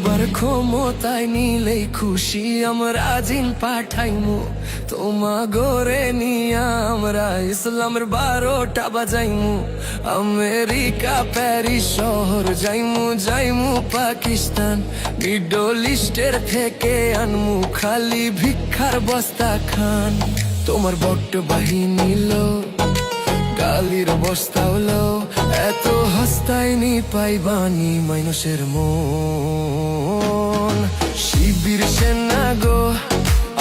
একবার ক্ষমতায় নিলেই খুশি আমরা জিন পাঠাইমু তোমা গরে নিয়া আমরা ইসলামের 12টা বাজাইমু আমেরিকা প্যারিস শহর যাইমু পাকিস্তান মিডল ইস্টের থেকে আনমু খালি ভিক্ষার বস্তা খান তোমার বড্ড বাহিনী লো গালির বস্তা হলো এত হস্তায় নি পাইবানি মানুষের মন শিবির সেনা গো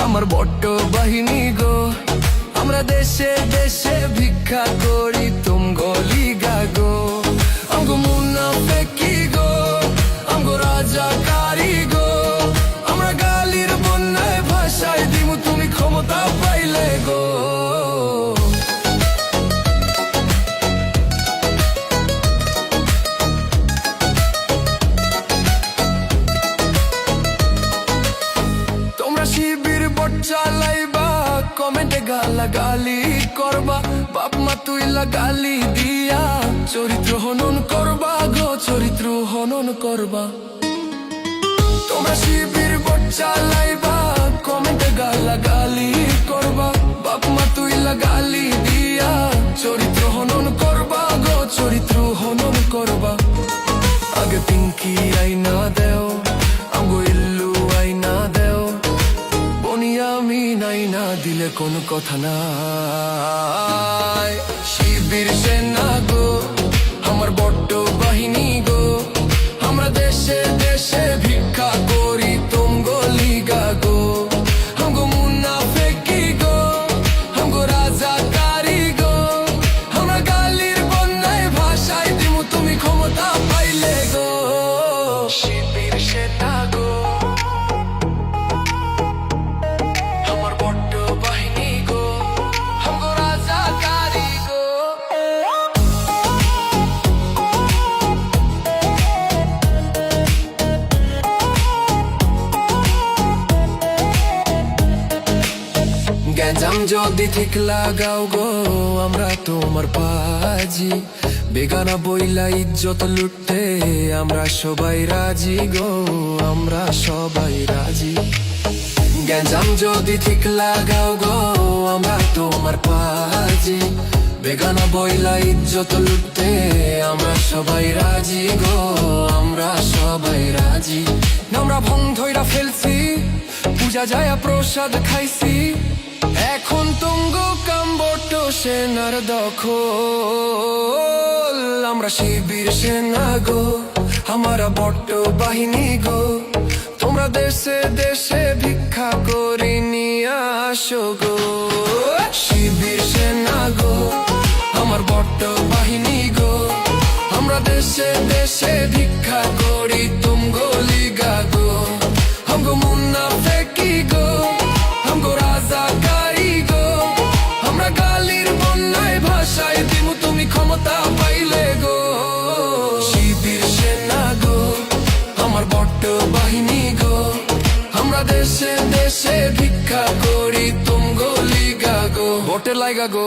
আমার বড্ড বাহিনী গো আমরা দেশে দেশে ভিক্ষা করি তুম গলি গো আমগো মুনাফেকি গো আমগো রাজাকারি গো আমরা গালির বন্যায় ভাষায় দিমু তুমি ক্ষমতা পাইলে গো শিবির বট চালাইবা কমেন্টে গালাগালি করবা বাপ মা তুই লাগালি দিয়া চরিত্র হনন করবা গো চরিত্র হনন করবা তোমরা শিবির বট চালাইবা কমেন্টে গালাগালি করবা বাপ মা তুই লাগালি দিয়া চরিত্র হনন করবা গো চরিত্র হনন করবা আগে পিঙ্কি আইনা দেও আমগো ইল্লু আইনা দেও আমি নাই না দিলে কোনো কথা নাই শিবির সেনা গো আমার বড্ড বাহিনী গো আমরা দেশে দেশে ভিক্ষা করি তুম গলি গো আমগো মুনাফেকি গো আমগো রাজাকারি গো আমরা গালির বন্যায় ভাষায় দিমু তুমি ক্ষমতা পাইলে গো শিবির সেনা গো গ্যাঞ্জাম যদি ঠিক লাগাও গো আমরা তোমার পাজি বেগানা বইলা ইজ্জত লুটতে আমরা সবাই রাজি গো আমরা সবাই রাজি গ্যাঞ্জাম যদি ঠিক লাগাও গো আমরা তোমার পাজি বেগানা বইলা ইজ্জত লুটতে আমরা সবাই রাজি গো আমরা সবাই রাজি আমরা ভং ধইরা ফেলছি পূজা যায় প্রসাদ খাইছি এখন তুঙ্গ কাম্বট সেনার দখল আমরা শিবির সেনা গো আমার বড্ড বাহিনী গো তোমরা দেশে দেশে ভিক্ষা করে নিয়ে আসো গো শিবির সেনা গো আমার বড্ড বাহিনী গো আমরা দেশে দেশে ভিক্ষা করি তুম গলি গো আমগো মুনাফেকি গো আমগো রাজাকারি গো আমরা গালির বন্যায় ভাষায় দিমু তুমি ক্ষমতা পাইলে গো শিবির সেনা গো আমার বড্ড বাহিনী গো আমরা দেশে দেশে ভিক্ষা করি তুম গলি গো বটে লাগা গো